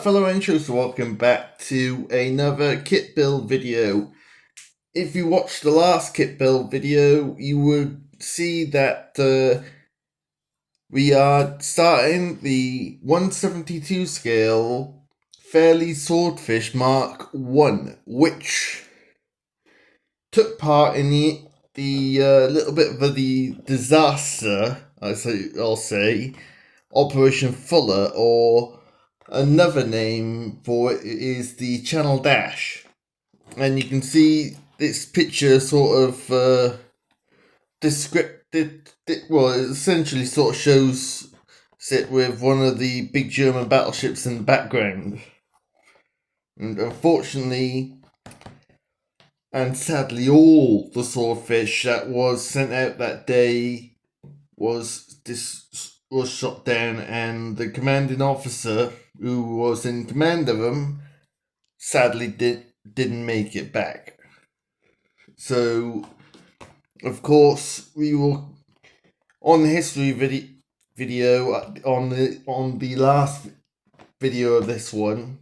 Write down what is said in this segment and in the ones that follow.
fellow Rangers, welcome back to another kit build video. If you watched the last kit build video, you would see that we are starting the 172 scale Fairey Swordfish Mk1, which took part in the little bit of the disaster, I'll say, Operation Fuller, or another name for it is the Channel Dash. And you can see this picture sort of descriptive, well, it essentially sort of shows it with one of the big German battleships in the background. And unfortunately, and sadly, all the Swordfish that was sent out that day was shot down, and the commanding officer who was in command of them sadly didn't make it back. So, of course, we will on the history video on the last video of this one,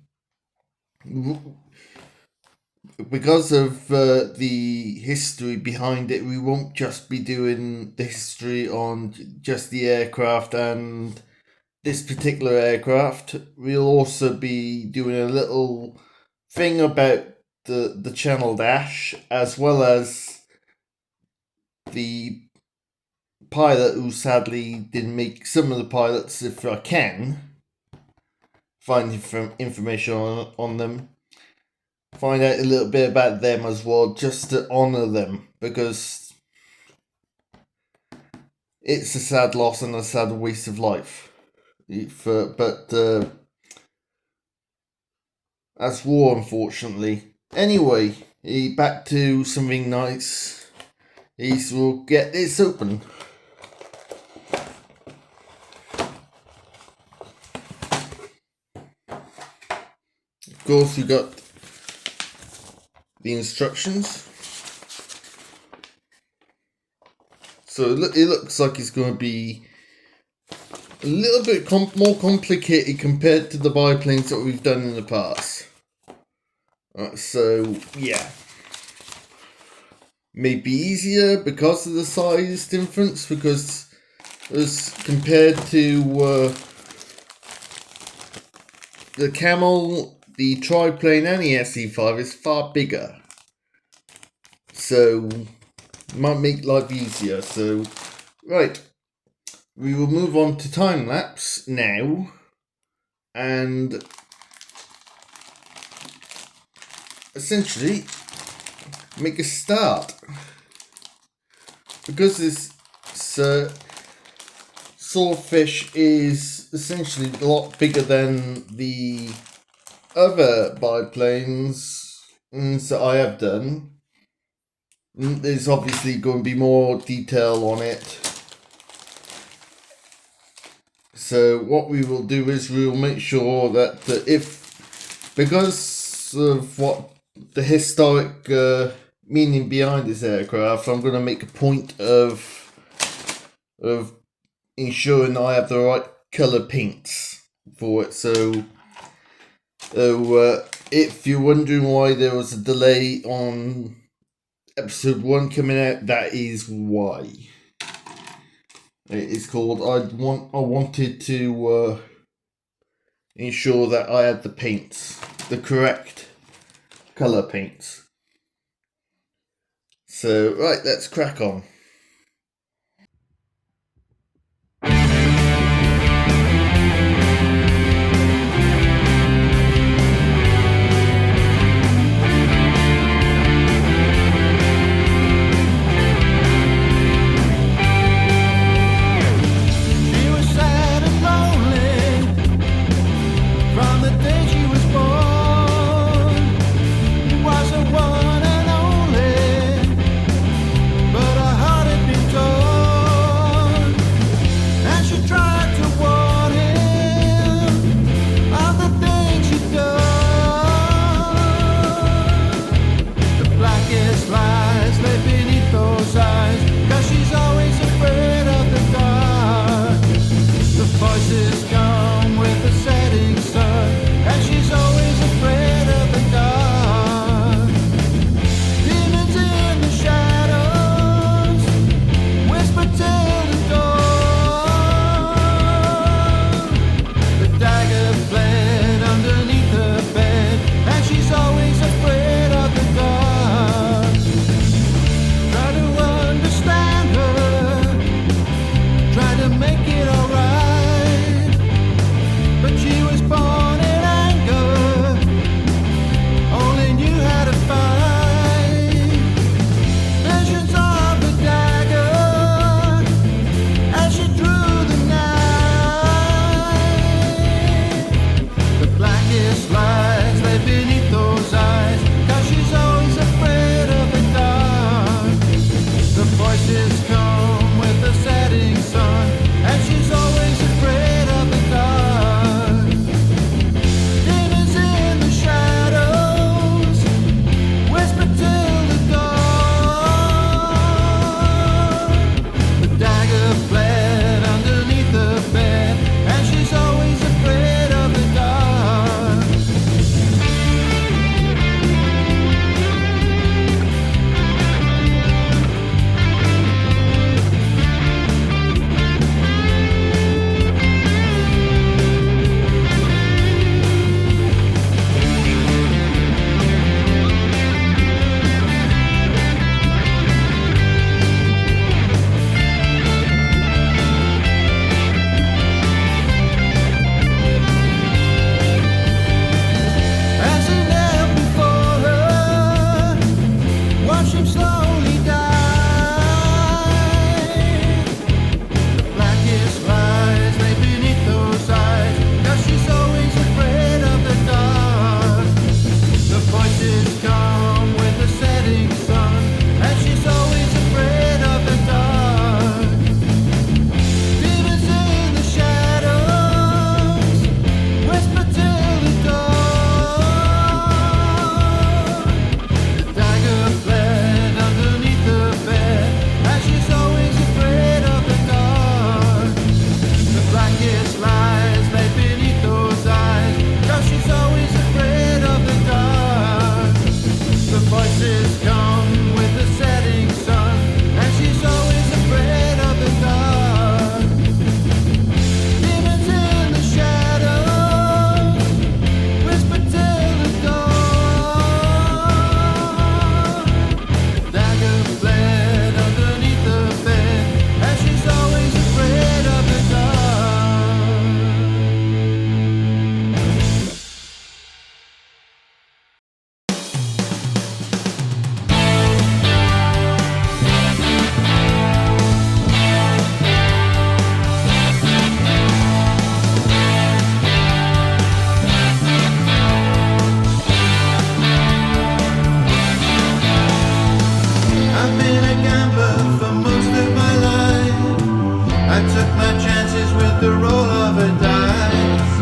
because of the history behind it, we won't just be doing the history on just the aircraft and this particular aircraft. We'll also be doing a little thing about the Channel Dash, as well as the pilot who sadly didn't make some of the pilots, if I can find information on them. Find out a little bit about them as well, just to honour them, because it's a sad loss and a sad waste of life. But that's war, unfortunately. Anyway, back to something nice. We'll get this open. Of course, you got the instructions. So it looks like it's going to be a little bit more complicated compared to the biplanes that we've done in the past. So yeah, maybe easier because of the size difference, because as compared to the Camel, the triplane and the SE5 is far bigger, so it might make life easier. So right, we will move on to time lapse now, and essentially make a start, because this Swordfish is essentially a lot bigger than the other biplanes that I have done. There's obviously going to be more detail on it. So what we will do is we will make sure that because of what the historic meaning behind this aircraft, I'm going to make a point of ensuring I have the right colour paints for it. So if you're wondering why there was a delay on episode 1 coming out, that is why. It's called I wanted to ensure that I had the paints, the correct colour paints. So right, let's crack on. Voices come with the setting sun, and she voices come with the setting sun, and she's always afraid of the dark. Demons in the shadows whisper till the dawn. The dagger fled underneath the bed, and she's always afraid of the dark. The blackest lies lay beneath those eyes, 'cause she's always afraid of the dark. The voices come with the setting sun, and she's always afraid of the dark. Demons in the shadows whisper till the dawn. Dagger fled underneath the bed, and she's always afraid of the dark. I've been a gambler for most of my life. I took my chances with the roll of a dice.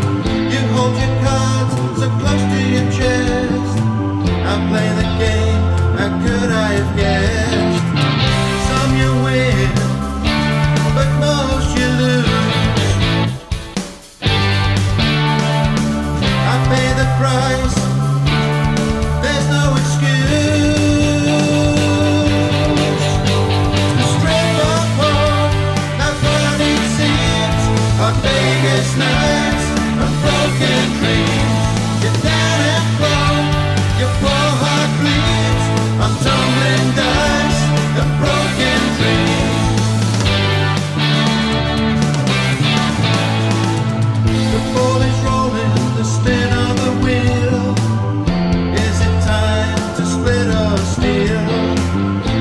You hold your cards so close to your chest. I'm playing the game, how could I have guessed? Some you win, but most you lose. I pay the price, there's no excuse. The strip of hope, not what it seems. Our Vegas nights and broken dreams. You're down and broke, your poor heart bleeds. I'm tumbling dice and broken dreams. The ball is rolling, the spin of the wheel. Is it time to split or steal?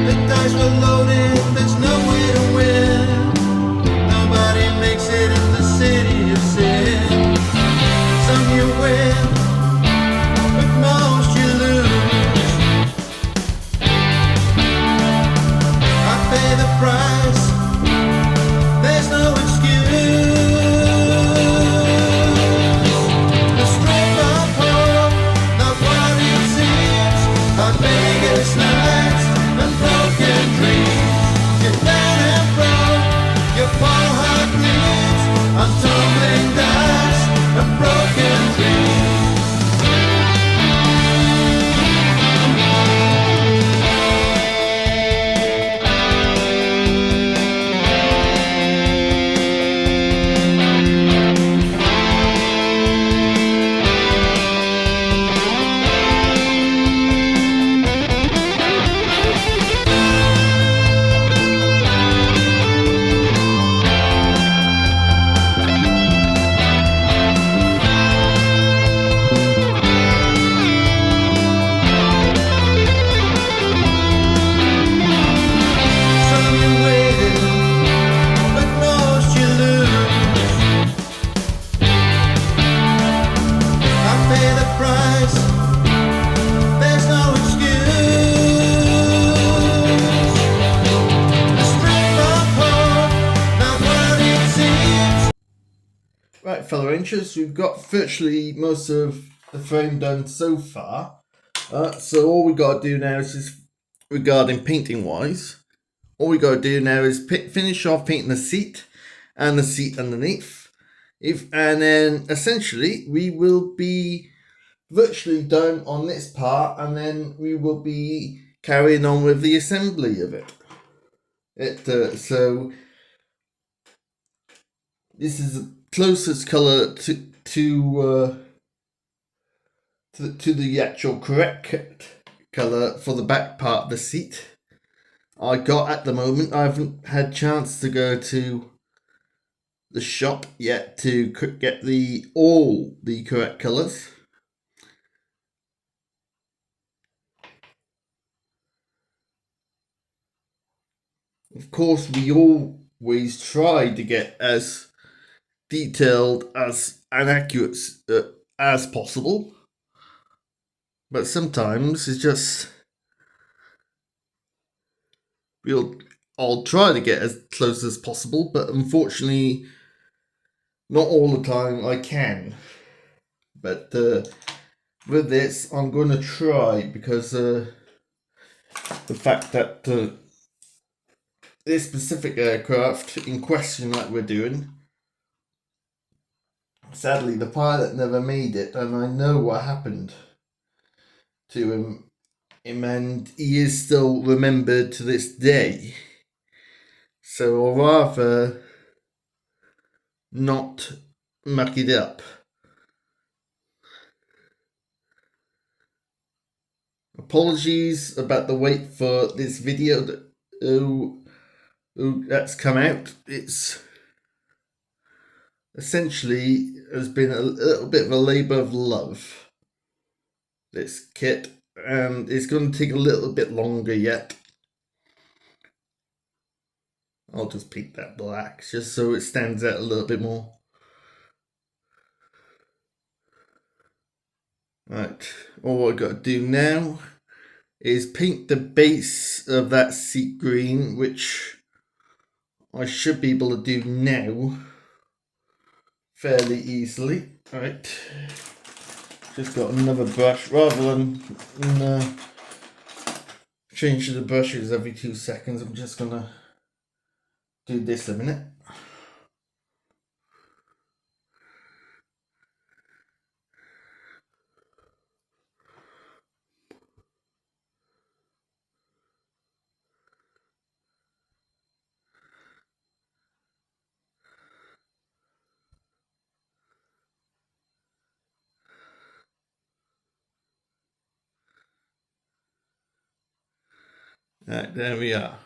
The dice were loaded, there's no way to win. Nobody makes it in the city of sin. Some you win, but most you lose. I pay the price, there's no excuse. The strip of hope, not what it seems. Our Vegas nights and broken dreams. You're down and broke, your poor heart bleeds. I'm tumbling dice and broken dreams. Some you win, but most you lose. I pay the price, there's no excuse. The strip of hope, not what it seems. Right, fellow rangers, we've got virtually most of the frame done so far. So all we got to do now is just regarding painting wise. All we got to do now is finish off painting the seat and the seat underneath. And then essentially we will be virtually done on this part, and then we will be carrying on with the assembly of it. So this is the closest color to the actual correct color for the back part of the seat I got at the moment. I haven't had chance to go to the shop yet to get all the correct colors. Of course, we always try to get as detailed and accurate as possible. But sometimes it's just I'll try to get as close as possible, but unfortunately not all the time I can. But with this I'm going to try, because the fact that this specific aircraft in question that we're doing, sadly the pilot never made it, and I know what happened to him, and he is still remembered to this day. So I'll rather not muck it up. Apologies about the wait for this video that's come out. It's essentially has been a little bit of a labour of love, this kit, and it's going to take a little bit longer yet. I'll just paint that black just so it stands out a little bit more. Right, all I've got to do now is paint the base of that seat green, which I should be able to do now fairly easily. Right, just got another brush, rather than change the brushes every 2 seconds. I'm just gonna do this a minute. Right, there we are.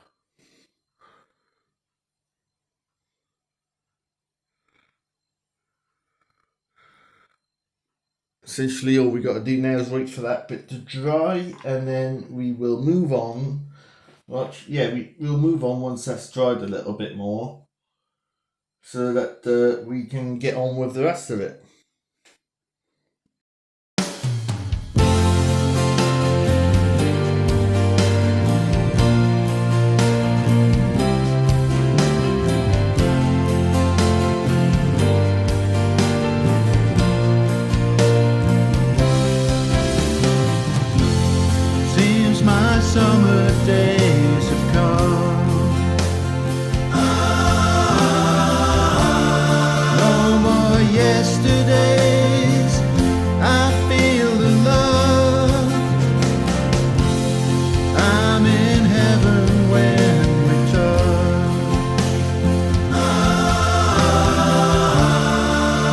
Essentially all we got to do now is wait for that bit to dry, and then we will move on. Well, yeah, we'll move on once that's dried a little bit more, so that we can get on with the rest of it. Summer days have come. No more yesterdays. I feel the love. I'm in heaven when we touch.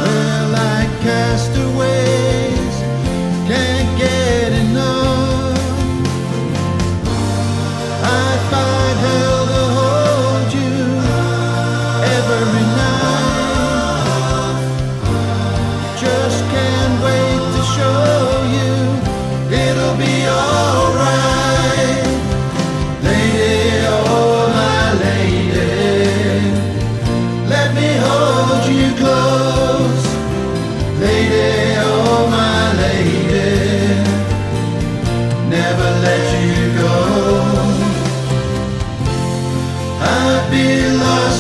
We're like castaways, can't get enough.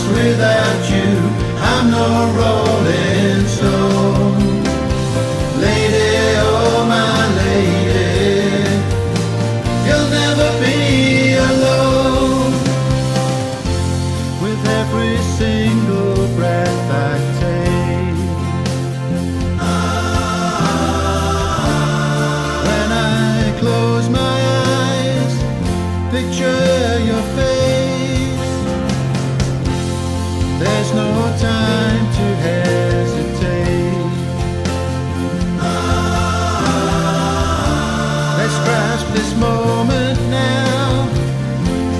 Without you, I'm no rolling stone. Lady, oh my lady, you'll never be alone. With every single breath I take, when I close my eyes, picture your face. There's no time to hesitate. Let's grasp this moment now.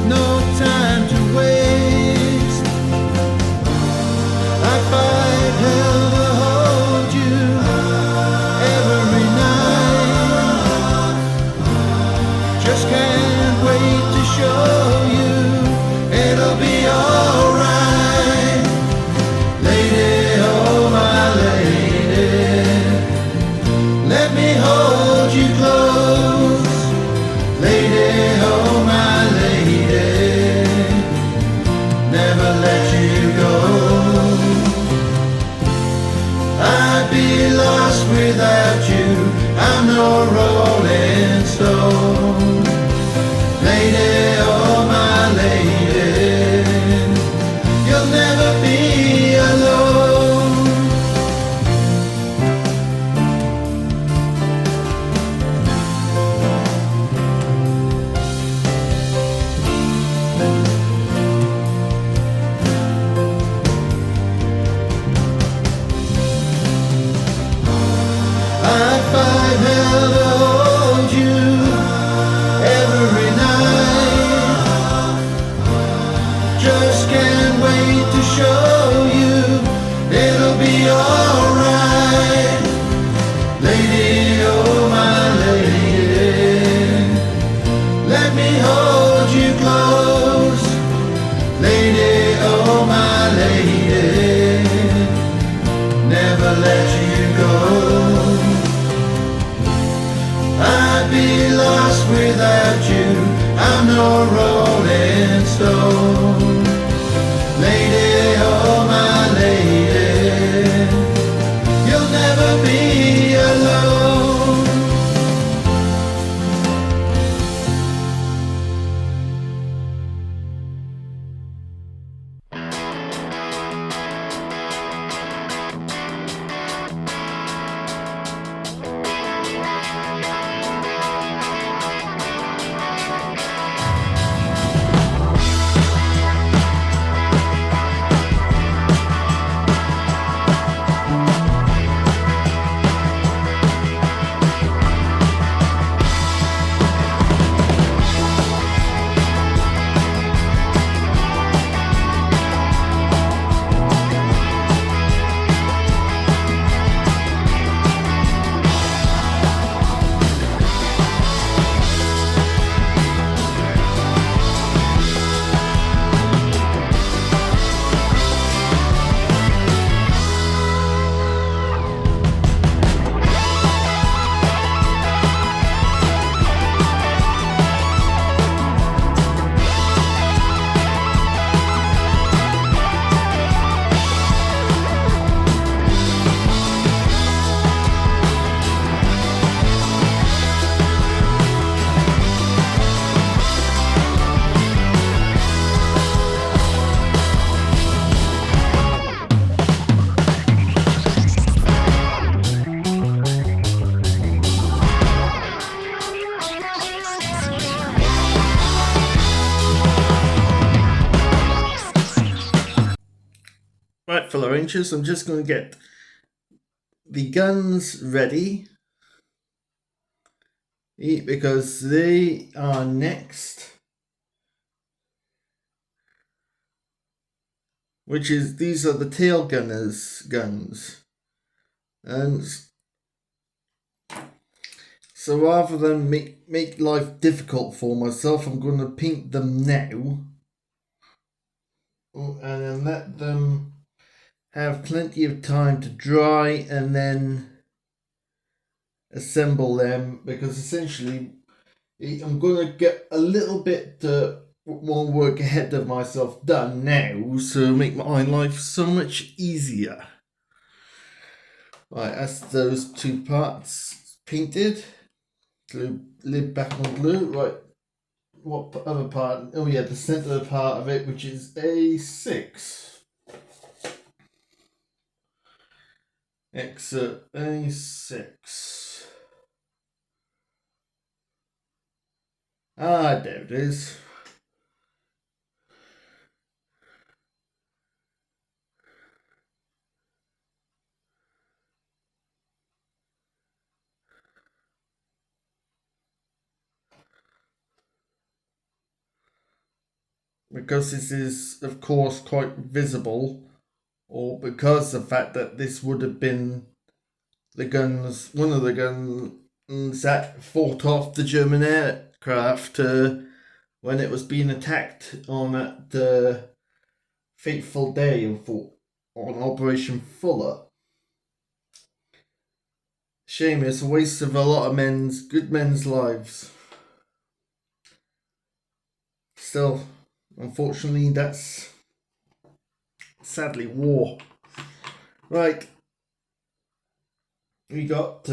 No time to waste. I fight hell to hold you every night. Just can't wait to show you it'll be alright. Lady, oh without you, I'm no rolling stone. Lady, oh my lady, you'll never be alone. Right, fellow rangers, I'm just going to get the guns ready because they are next, which is, these are the tail gunners guns, and so rather than make life difficult for myself, I'm going to paint them now and then let them have plenty of time to dry and then assemble them, because essentially I'm going to get a little bit more work ahead of myself done now, so make my life so much easier. Right, that's those two parts painted. Glue lid back on glue. Right, what other part? Oh yeah, the center part of it, which is A6. Exit A6. Ah, there it is. Because this is, of course, quite visible, or because the fact that this would have been the guns, one of the guns that fought off the German aircraft when it was being attacked on that fateful day on Operation Fuller. Shame, it's a waste of a lot of good men's lives. Still, unfortunately, that's sadly war. Right, we got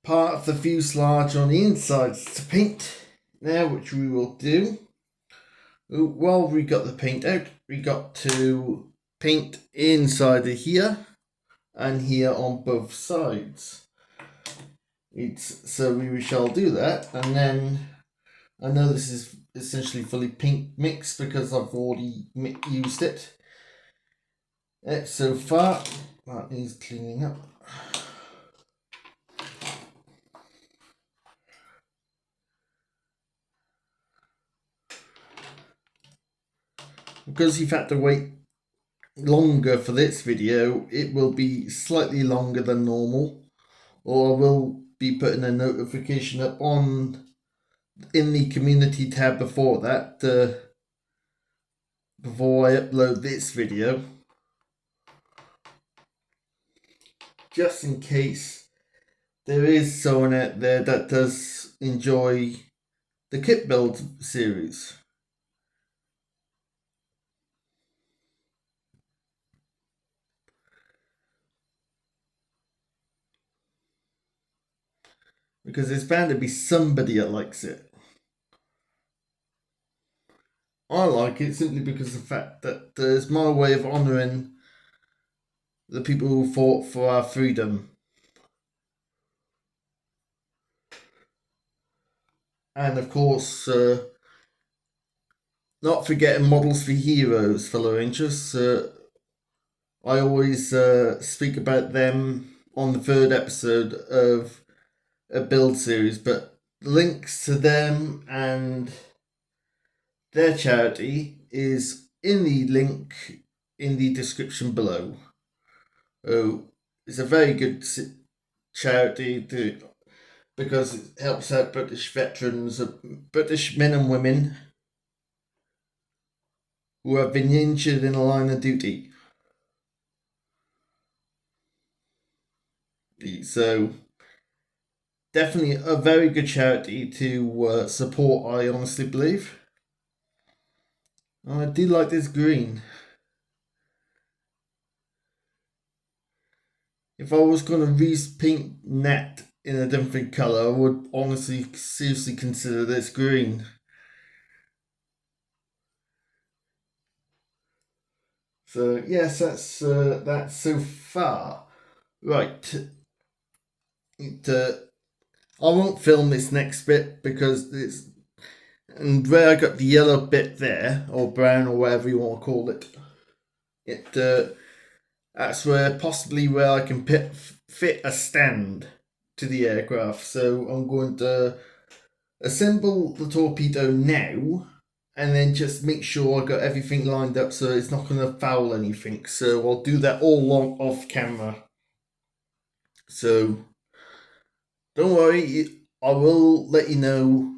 part of the fuselage on the insides to paint now, which we will do. While we got the paint out, we got to paint inside of here and here on both sides. So we shall do that, and then I know this is essentially fully paint mixed because I've already used it. So far, that needs cleaning up. Because you've had to wait longer for this video, it will be slightly longer than normal, or I will be putting a notification up in the community tab before that, before I upload this video, just in case there is someone out there that does enjoy the kit build series. Because there's bound to be somebody that likes it. I like it simply because of the fact that it's my way of honouring the people who fought for our freedom. And of course, not forgetting models for heroes, fellow Rangers. I always speak about them on the third episode of a build series, but links to them and their charity is in the link in the description below. Oh, it's a very good charity because it helps out British veterans, British men and women who have been injured in the line of duty. So, definitely a very good charity to support, I honestly believe. I do like this green. If I was going to repaint net in a different colour, I would honestly seriously consider this green. So yes, that's so far. Right. I won't film this next bit because it's, and where I got the yellow bit there, or brown, or whatever you want to call it, that's possibly where I can fit a stand to the aircraft. So I'm going to assemble the torpedo now, and then just make sure I got everything lined up so it's not going to foul anything. So I'll do that all off camera. So don't worry, I will let you know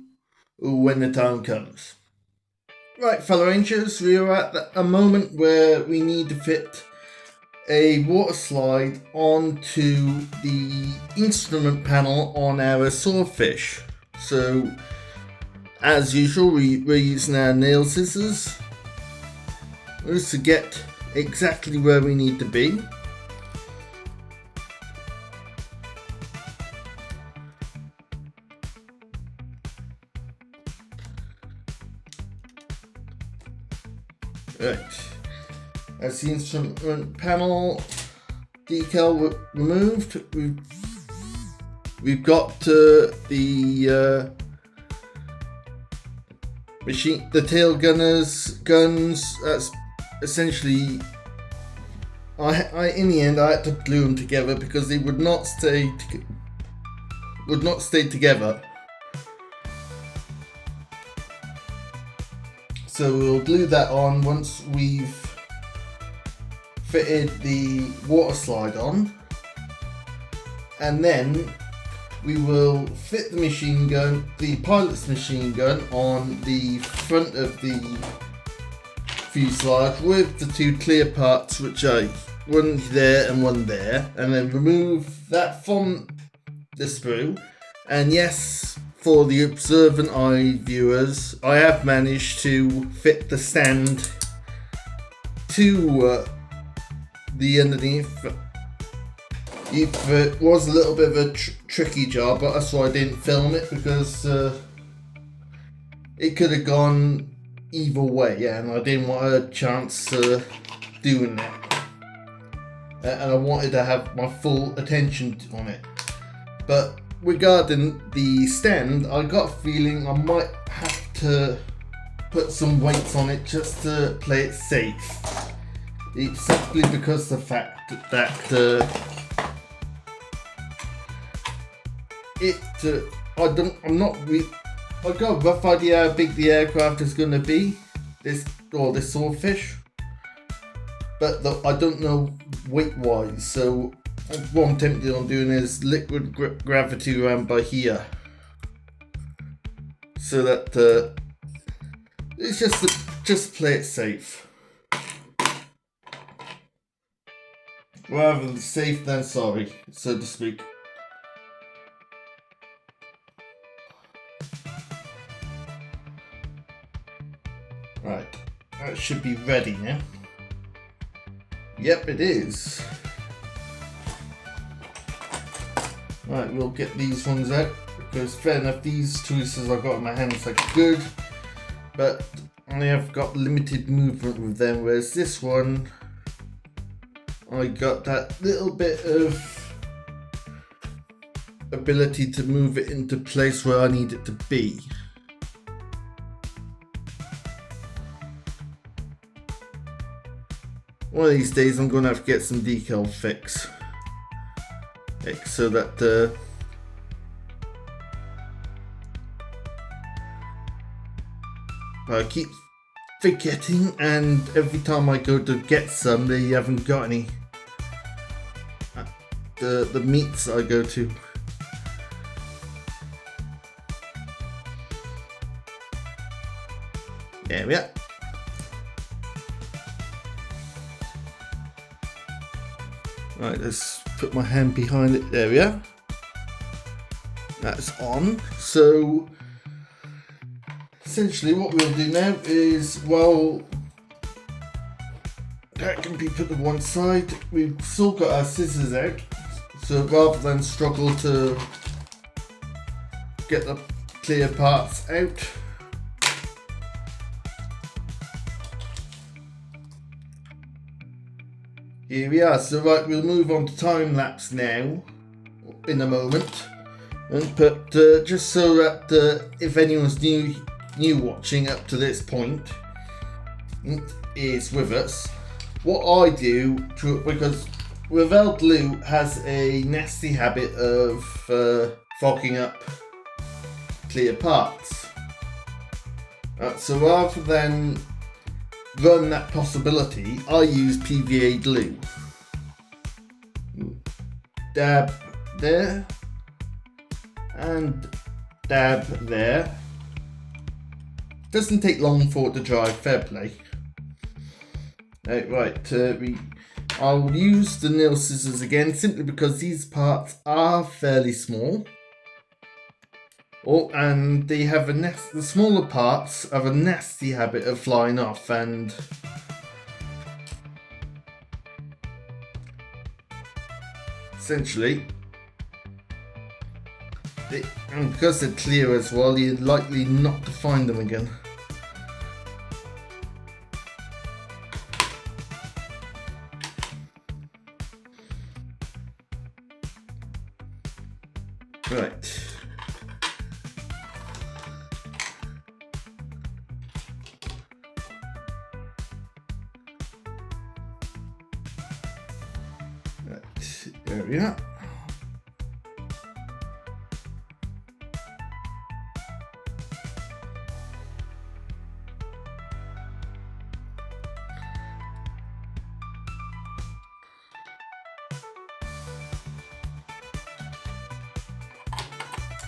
when the time comes. Right, fellow Rangers, we are at a moment where we need to fit a water slide onto the instrument panel on our Swordfish. So, as usual, we're using our nail scissors just to get exactly where we need to be. Right. As the instrument panel decal removed, we've got the machine, the tail guns. That's essentially. In the end, I had to glue them together because they would not stay together. So we'll glue that on once we've fitted the water slide on, and then we will fit the machine gun, the pilot's machine gun, on the front of the fuselage with the two clear parts, which are one there and one there, and then remove that from the sprue. And yes, for the observant eye viewers, I have managed to fit the stand to the underneath. It was a little bit of a tricky job, but that's why I didn't film it, because it could have gone either way, and I didn't want a chance doing that. And I wanted to have my full attention on it. But regarding the stand, I got a feeling I might have to put some weights on it just to play it safe. It's simply because of the fact that I've got a rough idea how big the aircraft is going to be, this Swordfish, but I don't know weight wise, so what I'm tempted on doing is liquid gravity around by here, so that it's just play it safe, rather than safe than sorry, so to speak. Right, that should be ready now. Yep, it is. Right, we'll get these ones out, because fair enough, these choices I've got in my hands are good, but I have got limited movement with them, whereas this one, I got that little bit of ability to move it into place where I need it to be. One of these days I'm going to have to get some decal fix so that I keep forgetting, and every time I go to get some they haven't got any. The meats I go to. There we are. Right, let's put my hand behind it. There we are. That's on. So essentially what we'll do now is, well, that can be put to one side. We've still got our scissors out, so rather than struggle to get the clear parts out, here we are. So right, we'll move on to time lapse now in a moment, but just so that if anyone's new watching up to this point is with us, what I do because Revell glue has a nasty habit of fogging up clear parts. So rather than run that possibility, I use PVA glue. Dab there and dab there. Doesn't take long for it to dry, fair play. Right, I'll use the nail scissors again simply because these parts are fairly small. Oh, and they have the smaller parts have a nasty habit of flying off, and essentially, and because they're clear as well, you're likely not to find them again. Right. There we are.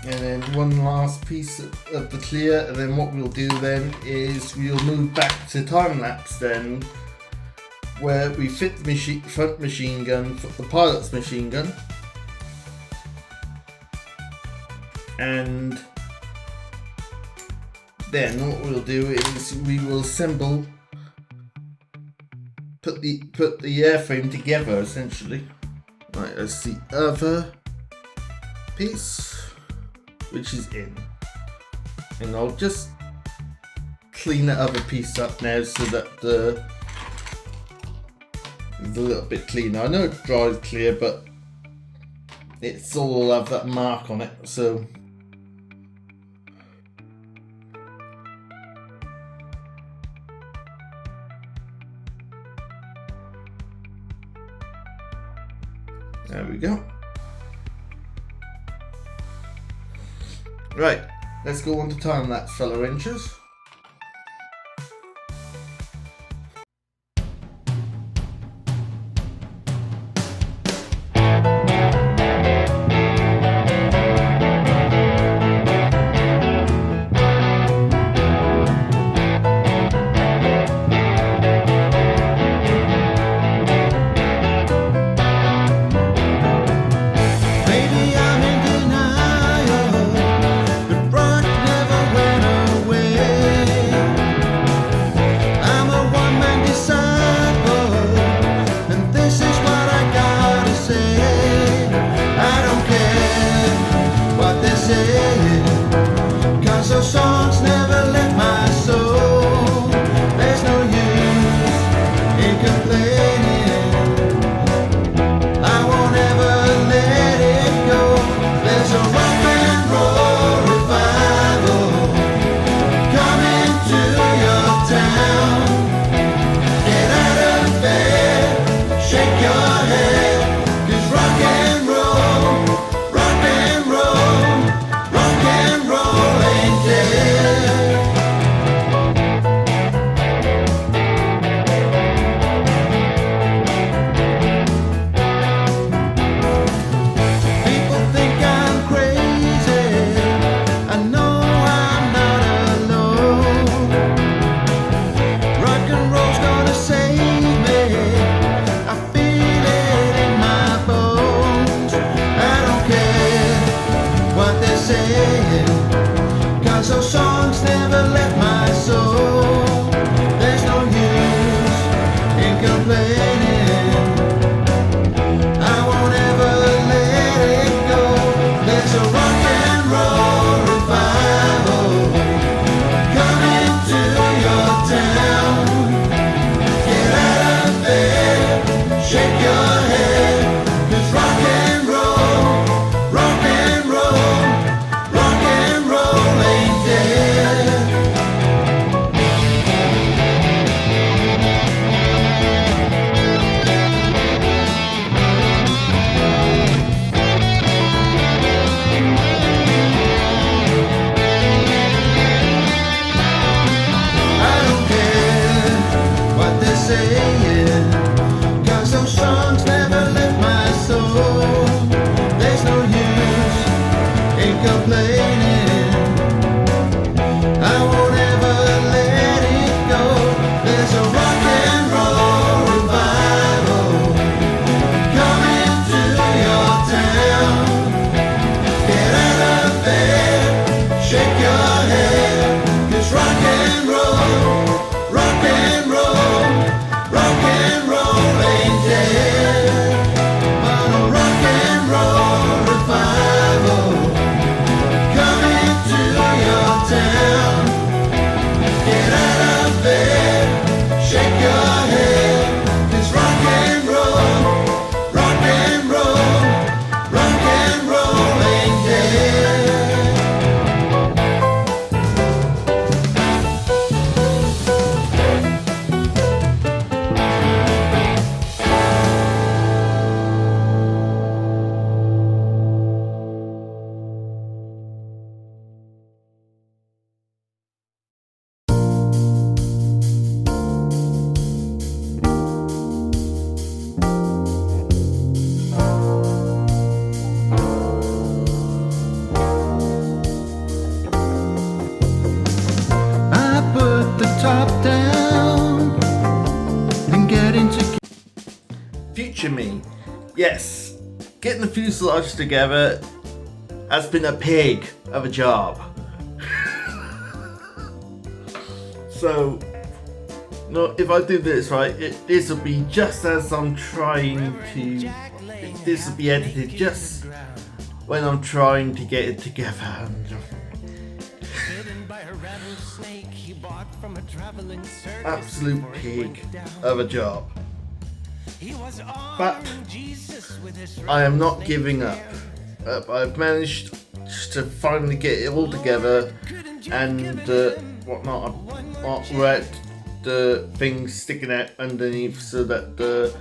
And then one last piece of the clear, and then what we'll do then is we'll move back to time lapse then, where we fit the front machine gun, the pilot's machine gun, and then what we'll do is we will assemble, put the airframe together essentially. Right, that's the other piece, which is in, and I'll just clean that other piece up now so that it's a little bit cleaner. I know it dries clear, but it's all have that mark on it, so there we go. Right, let's go on to time lapse, fellow rangers. Maybe I'm in denial, but rock never went away. songs never left my soul. There's no use in complaining. I won't ever let it go. There's a rock and roll revival coming to your town. Get out of bed, shake your head, 'cause rock and roll, rock and roll, rock and roll ain't dead. People think I'm crazy, I know I'm not alone. Rock and roll's gonna save me, I feel it in my bones. I don't care what they're saying, 'cause those songs never left my soul. There's no use in complaining. I won't ever let it go. There's a rock and roll revival coming to your town. Get out of bed, shake your head, 'cause rock and roll, rock and roll, rock and roll ain't dead. I don't care what they're saying, 'cause those songs never left my soul. There's no use in complaining. I won't ever let it go. There's a rock and roll revival coming to your town. Get out of bed, shake your head, 'cause rock and roll, rock and roll, rock and roll ain't dead. But a rock and roll revival coming to your town. Get out of bed, shake your head, 'cause rock and roll, rock and roll, rock and roll ain't dead. I put the top down and get into Future me. Yes, getting the fuselage together has been a pig of a job. So, no, if I do this right, this will be just as I'm trying to. This will be edited just when I'm trying to get it together. Absolute pig of a job. But I am not giving up. I've managed to finally get it all together and whatnot. We're at the things sticking out underneath so that to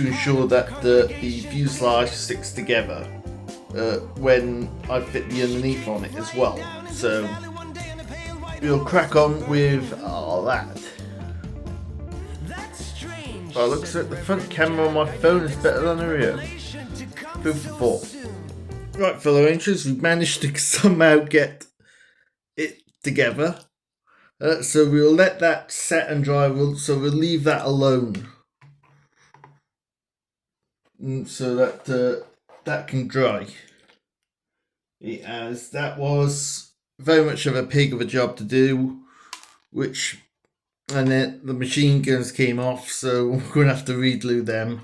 ensure that the fuselage sticks together when I fit the underneath on it as well. So we'll crack on with all that. Well, looks like the front camera on my phone is better than the rear. Food for thought. Right, fellow rangers, we've managed to somehow get it together. So we'll let that set and dry. So we'll leave that alone, so that that can dry. As that was very much of a pig of a job to do, and then the machine guns came off, so we're going to have to reglue them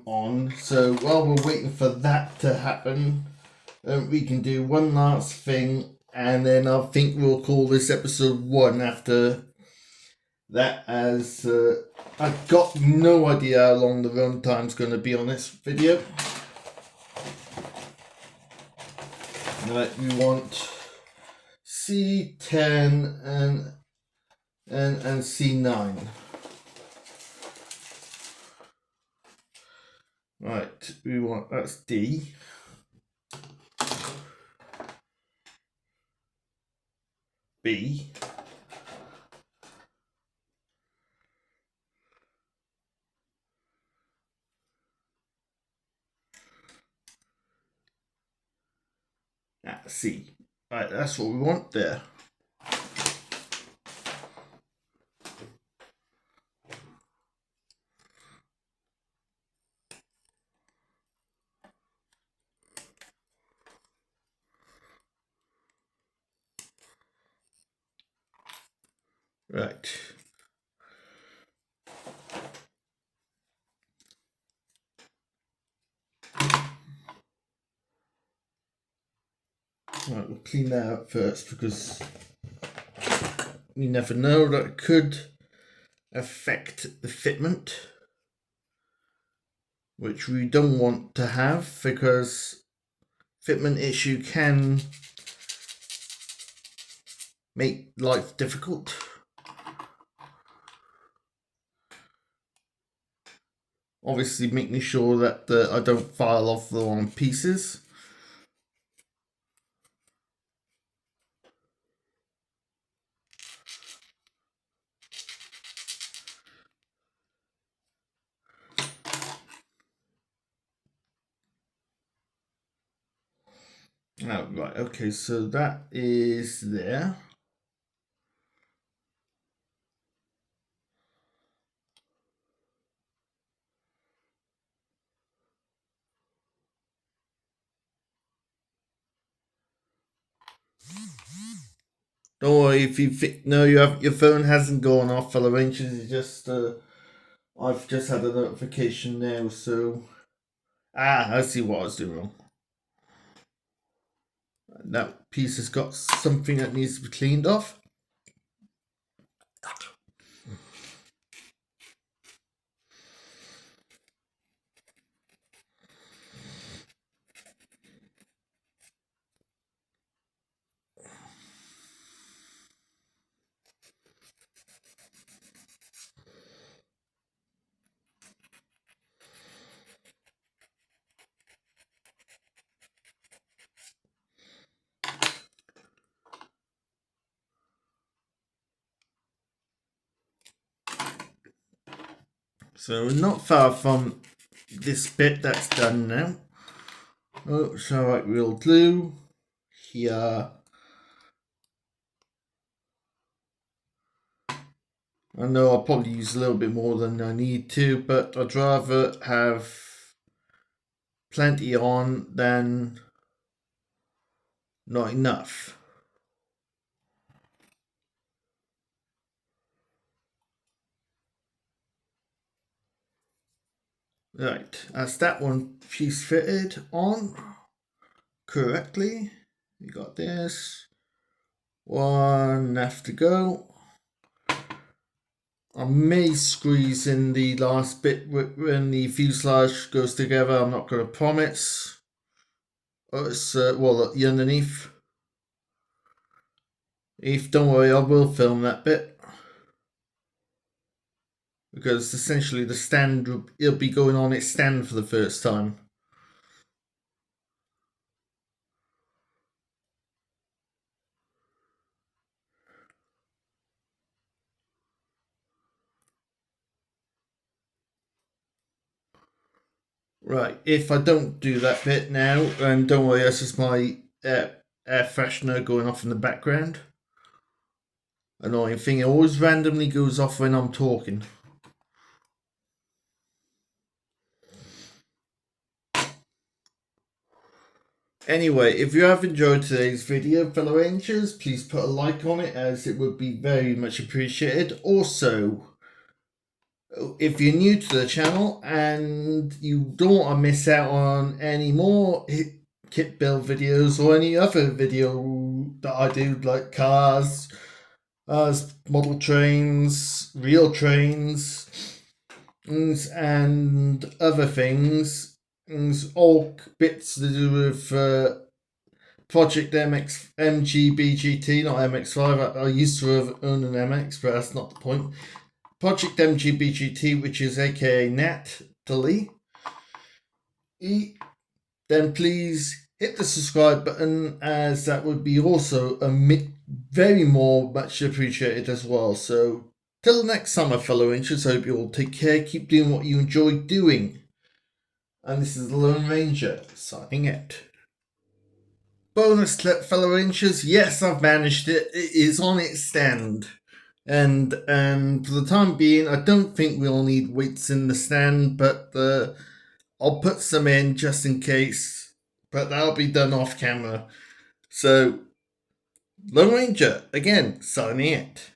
on. So while we're waiting for that to happen, we can do one last thing, and then I think we'll call this episode 1 after that, as I've got no idea how long the runtime's going to be on this video. Right, we want C10 and C9. Right, we want, that's D. B. C. Right, that's what we want there. Right. Right, we'll clean that up first, because you never know, that it could affect the fitment, which we don't want to have, because fitment issue can make life difficult. Obviously making sure that I don't file off the wrong pieces. Oh, right, okay, so that is there. Don't worry if you no, your phone hasn't gone off, fellow rangers. It's just I've just had a notification now, so I see what I was doing wrong. That piece has got something that needs to be cleaned off. So we're not far from this bit that's done now. Oh, so what we'll do here. I know I'll probably use a little bit more than I need to, but I'd rather have plenty on than not enough. Right, as that one piece fitted on correctly, you got this. One left to go. I may squeeze in the last bit when the fuselage goes together. I'm not going to promise. Oh, it's well, the underneath. If don't worry, I will film that bit, because essentially the stand, it'll be going on its stand for the first time. Right, if I don't do that bit now, and don't worry, that's just my air freshener going off in the background. Annoying thing, it always randomly goes off when I'm talking. Anyway, if you have enjoyed today's video, fellow rangers, please put a like on it, as it would be very much appreciated. Also, if you're new to the channel and you don't want to miss out on any more kit build videos or any other video that I do, like cars, model trains, real trains, and other things, all bits to do with Project MGBGT, not MX5. I used to own an MX, but that's not the point. Project MGBGT, which is aka Natalie. Then please hit the subscribe button, as that would be also very much appreciated as well. So till next summer, fellow Rangers, I hope you all take care, keep doing what you enjoy doing. And this is the Lone Ranger signing out. Bonus clip, fellow Rangers. Yes, I've managed it. It is on its stand. And for the time being, I don't think we'll need weights in the stand, but I'll put some in just in case. But that'll be done off camera. So, Lone Ranger, again, signing it.